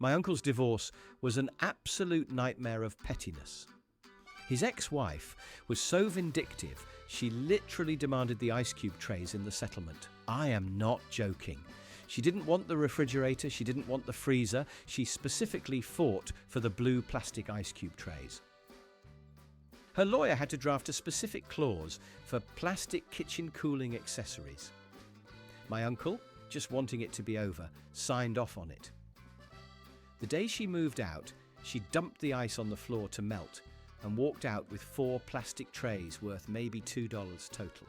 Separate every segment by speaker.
Speaker 1: My uncle's divorce was an absolute nightmare of pettiness. His ex-wife was so vindictive, she literally demanded the ice cube trays in the settlement. I am not joking. She didn't want the refrigerator, she didn't want the freezer, she specifically fought for the blue plastic ice cube trays. Her lawyer had to draft a specific clause for plastic kitchen cooling accessories. My uncle, just wanting it to be over, signed off on it. The day she moved out, she dumped the ice on the floor to melt and walked out with 4 plastic trays worth maybe $2 total.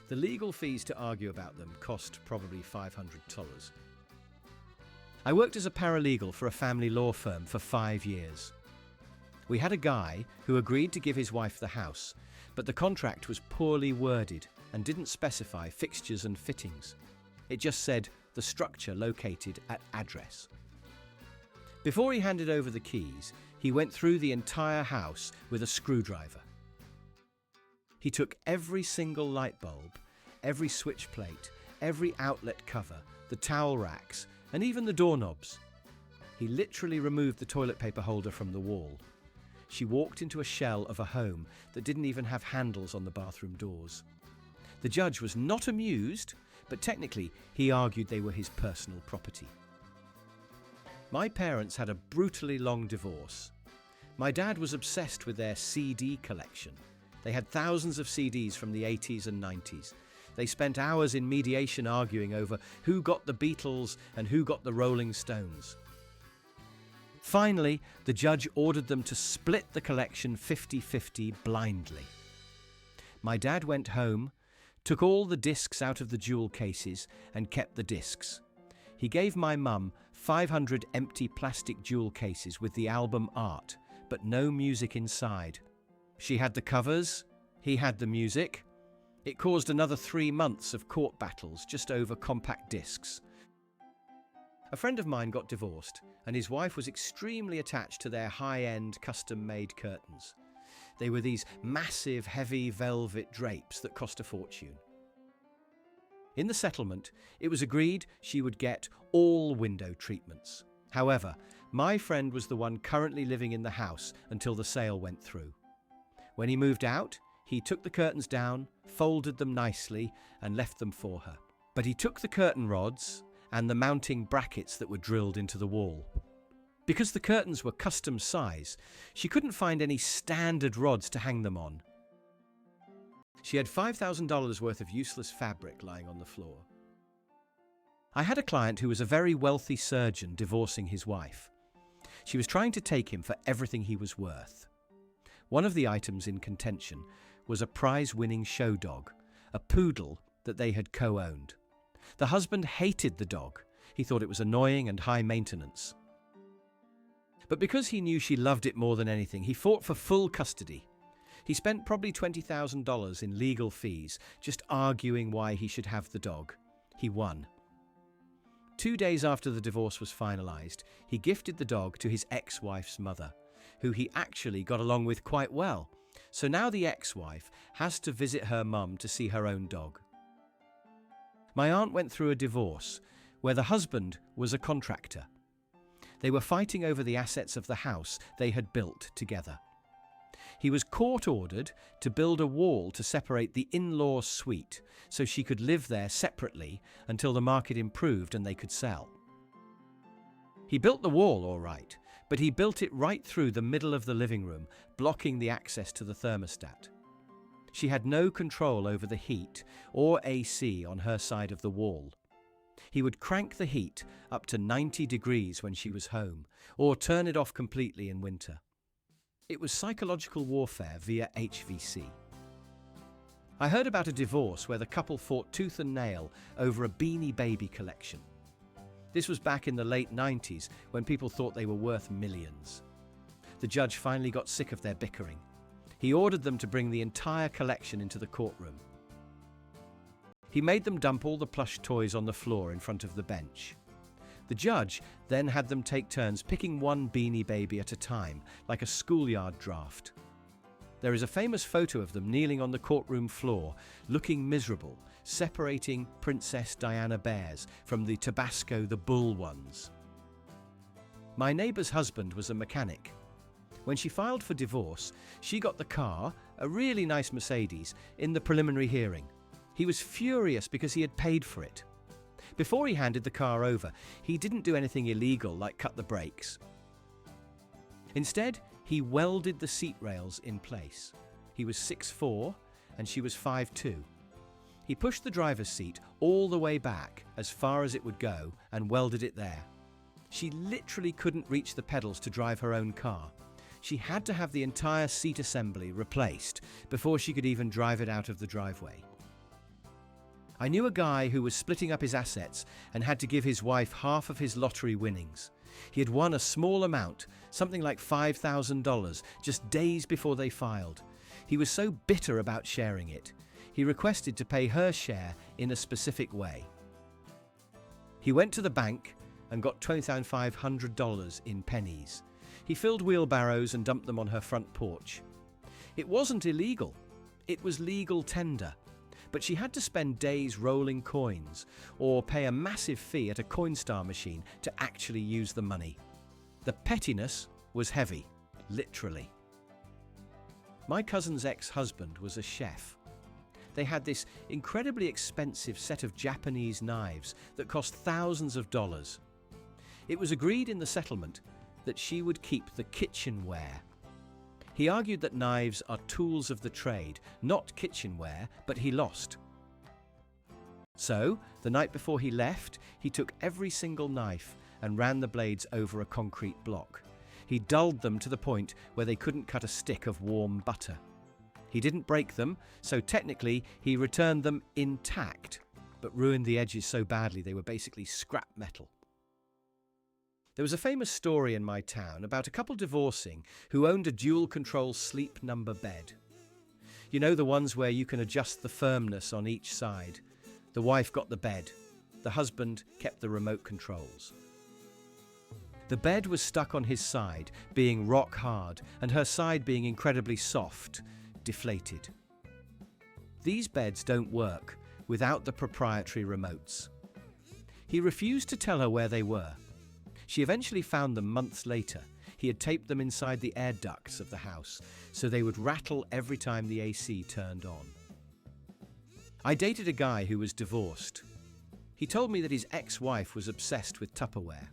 Speaker 1: The legal fees to argue about them cost probably $500. I worked as a paralegal for a family law firm for 5 years. We had a guy who agreed to give his wife the house, but the contract was poorly worded and didn't specify fixtures and fittings. It just said the structure located at address. Before he handed over the keys, he went through the entire house with a screwdriver. He took every single light bulb, every switch plate, every outlet cover, the towel racks, and even the doorknobs. He literally removed the toilet paper holder from the wall. She walked into a shell of a home that didn't even have handles on the bathroom doors. The judge was not amused, but technically he argued they were his personal property. My parents had a brutally long divorce. My dad was obsessed with their CD collection. They had thousands of CDs from the 80s and 90s. They spent hours in mediation arguing over who got the Beatles and who got the Rolling Stones. Finally, the judge ordered them to split the collection 50-50 blindly. My dad went home, took all the discs out of the jewel cases and kept the discs. He gave my mum 500 empty plastic jewel cases with the album art, but no music inside. She had the covers, he had the music. It caused another 3 months of court battles just over compact discs. A friend of mine got divorced, and his wife was extremely attached to their high-end, custom-made curtains. They were these massive, heavy velvet drapes that cost a fortune. In the settlement, it was agreed she would get all window treatments. However, my friend was the one currently living in the house until the sale went through. When he moved out, he took the curtains down, folded them nicely, and left them for her. But he took the curtain rods and the mounting brackets that were drilled into the wall. Because the curtains were custom size, she couldn't find any standard rods to hang them on. She had $5,000 worth of useless fabric lying on the floor. I had a client who was a very wealthy surgeon divorcing his wife. She was trying to take him for everything he was worth. One of the items in contention was a prize-winning show dog, a poodle that they had co-owned. The husband hated the dog. He thought it was annoying and high maintenance. But because he knew she loved it more than anything, he fought for full custody. He spent probably $20,000 in legal fees just arguing why he should have the dog. He won. 2 days after the divorce was finalized, he gifted the dog to his ex-wife's mother, who he actually got along with quite well. So now the ex-wife has to visit her mum to see her own dog. My aunt went through a divorce where the husband was a contractor. They were fighting over the assets of the house they had built together. He was court-ordered to build a wall to separate the in-law suite so she could live there separately until the market improved and they could sell. He built the wall all right, but he built it right through the middle of the living room, blocking the access to the thermostat. She had no control over the heat or AC on her side of the wall. He would crank the heat up to 90 degrees when she was home, or turn it off completely in winter. It was psychological warfare via HVC. I heard about a divorce where the couple fought tooth and nail over a Beanie Baby collection. This was back in the late 90s when people thought they were worth millions. The judge finally got sick of their bickering. He ordered them to bring the entire collection into the courtroom. He made them dump all the plush toys on the floor in front of the bench. The judge then had them take turns picking one Beanie Baby at a time, like a schoolyard draft. There is a famous photo of them kneeling on the courtroom floor, looking miserable, separating Princess Diana bears from the Tabasco the Bull ones. My neighbour's husband was a mechanic. When she filed for divorce, she got the car, a really nice Mercedes, in the preliminary hearing. He was furious because he had paid for it. Before he handed the car over, he didn't do anything illegal like cut the brakes. Instead, he welded the seat rails in place. He was 6'4" and she was 5'2". He pushed the driver's seat all the way back, as far as it would go, and welded it there. She literally couldn't reach the pedals to drive her own car. She had to have the entire seat assembly replaced before she could even drive it out of the driveway. I knew a guy who was splitting up his assets and had to give his wife half of his lottery winnings. He had won a small amount, something like $5,000, just days before they filed. He was so bitter about sharing it, he requested to pay her share in a specific way. He went to the bank and got $2,500 in pennies. He filled wheelbarrows and dumped them on her front porch. It wasn't illegal. It was legal tender. But she had to spend days rolling coins or pay a massive fee at a Coinstar machine to actually use the money. The pettiness was heavy, literally. My cousin's ex-husband was a chef. They had this incredibly expensive set of Japanese knives that cost thousands of dollars. It was agreed in the settlement that she would keep the kitchenware. He argued that knives are tools of the trade, not kitchenware, but he lost. So, the night before he left, he took every single knife and ran the blades over a concrete block. He dulled them to the point where they couldn't cut a stick of warm butter. He didn't break them, so technically he returned them intact, but ruined the edges so badly they were basically scrap metal. There was a famous story in my town about a couple divorcing who owned a dual-control sleep number bed. You know, the ones where you can adjust the firmness on each side. The wife got the bed. The husband kept the remote controls. The bed was stuck on his side, being rock hard, and her side being incredibly soft, deflated. These beds don't work without the proprietary remotes. He refused to tell her where they were. She eventually found them months later. He had taped them inside the air ducts of the house, so they would rattle every time the AC turned on. I dated a guy who was divorced. He told me that his ex-wife was obsessed with Tupperware.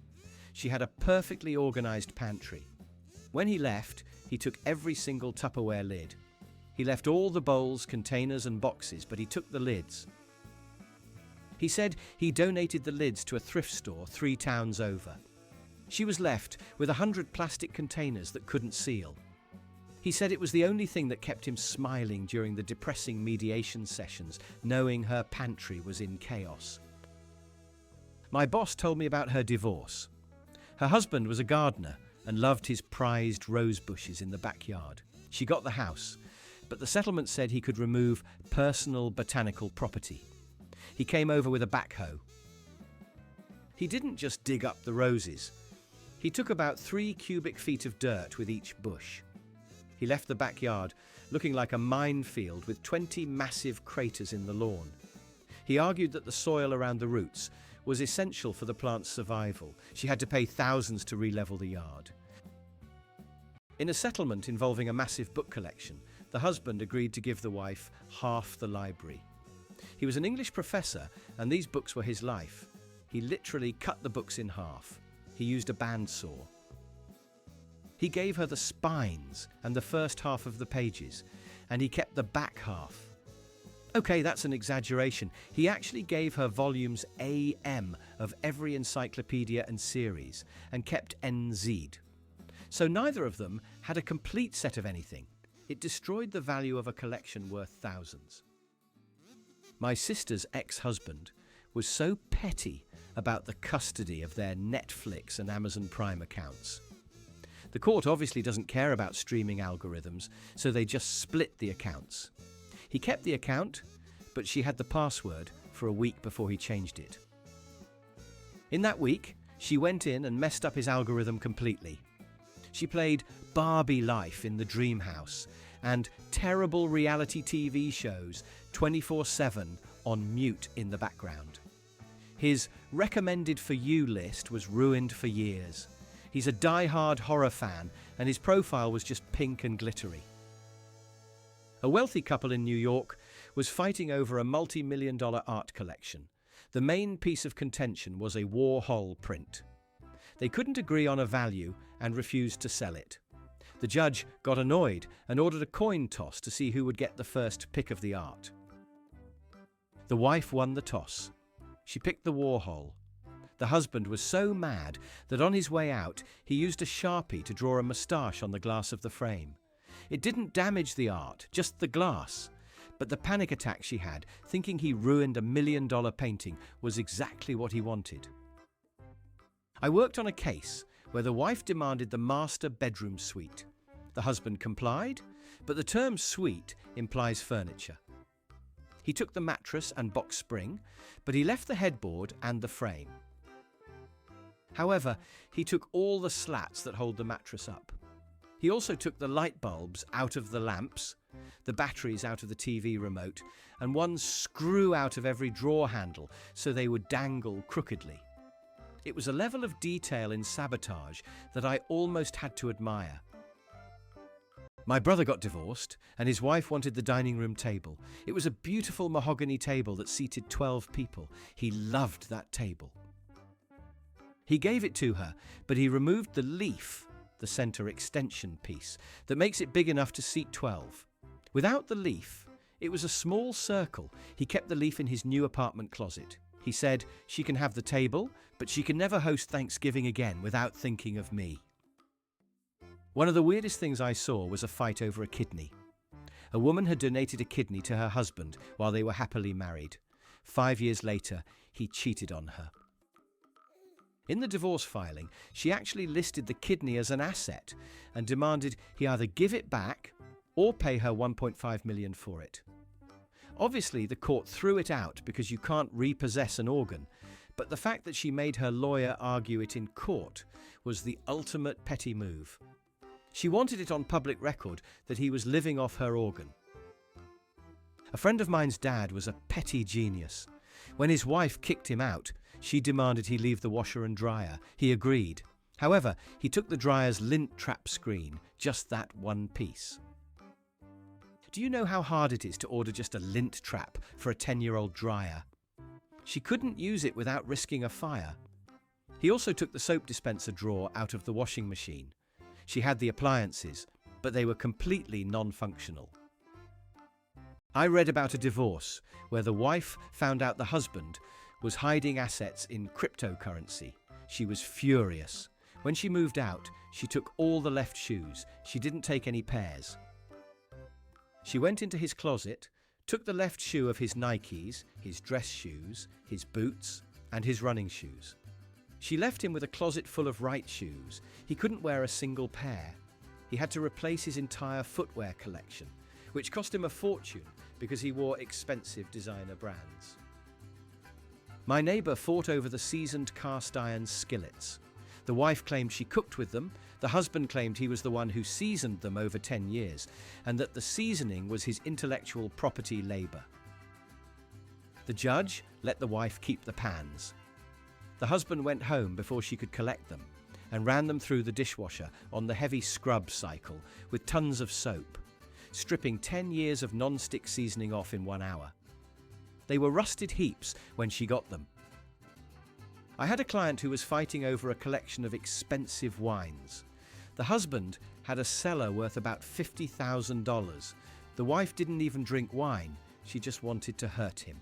Speaker 1: She had a perfectly organized pantry. When he left, he took every single Tupperware lid. He left all the bowls, containers and boxes, but he took the lids. He said he donated the lids to a thrift store 3 towns over. She was left with 100 plastic containers that couldn't seal. He said it was the only thing that kept him smiling during the depressing mediation sessions, knowing her pantry was in chaos. My boss told me about her divorce. Her husband was a gardener and loved his prized rose bushes in the backyard. She got the house, but the settlement said he could remove personal botanical property. He came over with a backhoe. He didn't just dig up the roses. He took about 3 cubic feet of dirt with each bush. He left the backyard looking like a minefield with 20 massive craters in the lawn. He argued that the soil around the roots was essential for the plant's survival. She had to pay thousands to re-level the yard. In a settlement involving a massive book collection, the husband agreed to give the wife half the library. He was an English professor, and these books were his life. He literally cut the books in half. He used a bandsaw. He gave her the spines and the first half of the pages, and he kept the back half. Okay, that's an exaggeration. He actually gave her volumes AM of every encyclopedia and series, and kept NZ. So neither of them had a complete set of anything. It destroyed the value of a collection worth thousands. My sister's ex-husband was so petty about the custody of their Netflix and Amazon Prime accounts. The court obviously doesn't care about streaming algorithms, so they just split the accounts. He kept the account, but she had the password for a week before he changed it. In that week, she went in and messed up his algorithm completely. She played Barbie Life in the Dream House and terrible reality TV shows 24/7 on mute in the background. His recommended for you list was ruined for years. He's a die-hard horror fan, and his profile was just pink and glittery. A wealthy couple in New York was fighting over a multi-million-dollar art collection. The main piece of contention was a Warhol print. They couldn't agree on a value and refused to sell it. The judge got annoyed and ordered a coin toss to see who would get the first pick of the art. The wife won the toss. She picked the Warhol. The husband was so mad that on his way out, he used a Sharpie to draw a moustache on the glass of the frame. It didn't damage the art, just the glass. But the panic attack she had, thinking he ruined a $1 million painting, was exactly what he wanted. I worked on a case where the wife demanded the master bedroom suite. The husband complied, but the term suite implies furniture. He took the mattress and box spring, but he left the headboard and the frame. However, he took all the slats that hold the mattress up. He also took the light bulbs out of the lamps, the batteries out of the TV remote, and one screw out of every drawer handle so they would dangle crookedly. It was a level of detail in sabotage that I almost had to admire. My brother got divorced, and his wife wanted the dining room table. It was a beautiful mahogany table that seated 12 people. He loved that table. He gave it to her, but he removed the leaf, the center extension piece, that makes it big enough to seat 12. Without the leaf, it was a small circle. He kept the leaf in his new apartment closet. He said, "She can have the table, but she can never host Thanksgiving again without thinking of me." One of the weirdest things I saw was a fight over a kidney. A woman had donated a kidney to her husband while they were happily married. 5 years later, he cheated on her. In the divorce filing, she actually listed the kidney as an asset and demanded he either give it back or pay her $1.5 million for it. Obviously, the court threw it out because you can't repossess an organ, but the fact that she made her lawyer argue it in court was the ultimate petty move. She wanted it on public record that he was living off her organ. A friend of mine's dad was a petty genius. When his wife kicked him out, she demanded he leave the washer and dryer. He agreed. However, he took the dryer's lint trap screen, just that one piece. Do you know how hard it is to order just a lint trap for a 10-year-old dryer? She couldn't use it without risking a fire. He also took the soap dispenser drawer out of the washing machine. She had the appliances, but they were completely non-functional. I read about a divorce where the wife found out the husband was hiding assets in cryptocurrency. She was furious. When she moved out, she took all the left shoes. She didn't take any pairs. She went into his closet, took the left shoe of his Nikes, his dress shoes, his boots, and his running shoes. She left him with a closet full of right shoes. He couldn't wear a single pair. He had to replace his entire footwear collection, which cost him a fortune because he wore expensive designer brands. My neighbour fought over the seasoned cast iron skillets. The wife claimed she cooked with them. The husband claimed he was the one who seasoned them over 10 years, and that the seasoning was his intellectual property labour. The judge let the wife keep the pans. The husband went home before she could collect them and ran them through the dishwasher on the heavy scrub cycle with tons of soap, stripping 10 years of non-stick seasoning off in 1 hour. They were rusted heaps when she got them. I had a client who was fighting over a collection of expensive wines. The husband had a cellar worth about $50,000. The wife didn't even drink wine, she just wanted to hurt him.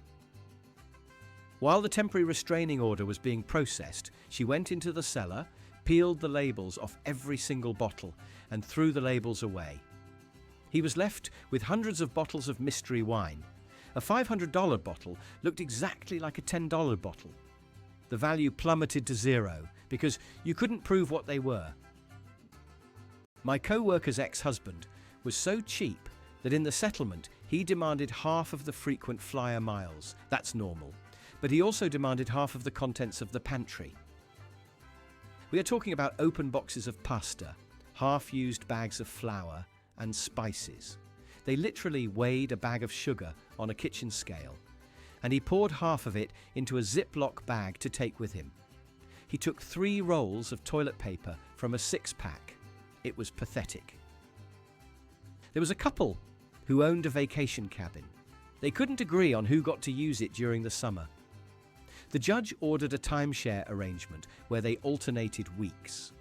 Speaker 1: While the temporary restraining order was being processed, she went into the cellar, peeled the labels off every single bottle, and threw the labels away. He was left with hundreds of bottles of mystery wine. A $500 bottle looked exactly like a $10 bottle. The value plummeted to zero because you couldn't prove what they were. My co-worker's ex-husband was so cheap that in the settlement he demanded half of the frequent flyer miles. That's normal. But he also demanded half of the contents of the pantry. We are talking about open boxes of pasta, half-used bags of flour, and spices. They literally weighed a bag of sugar on a kitchen scale, and he poured half of it into a Ziploc bag to take with him. He took 3 rolls of toilet paper from a 6-pack. It was pathetic. There was a couple who owned a vacation cabin. They couldn't agree on who got to use it during the summer. The judge ordered a timeshare arrangement where they alternated weeks.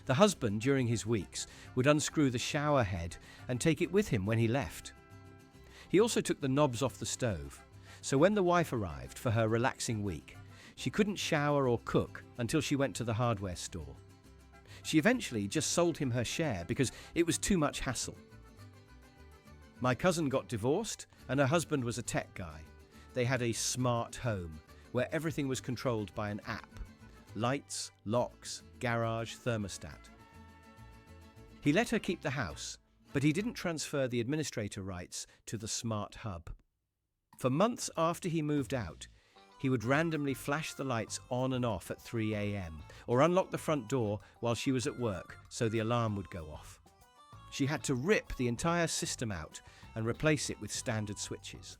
Speaker 1: The husband, during his weeks, would unscrew the shower head and take it with him when he left. He also took the knobs off the stove, so when the wife arrived for her relaxing week, she couldn't shower or cook until she went to the hardware store. She eventually just sold him her share because it was too much hassle. My cousin got divorced and her husband was a tech guy. They had a smart home where everything was controlled by an app. Lights, locks, garage, thermostat. He let her keep the house, but he didn't transfer the administrator rights to the smart hub. For months after he moved out, he would randomly flash the lights on and off at 3 a.m. or unlock the front door while she was at work so the alarm would go off. She had to rip the entire system out and replace it with standard switches.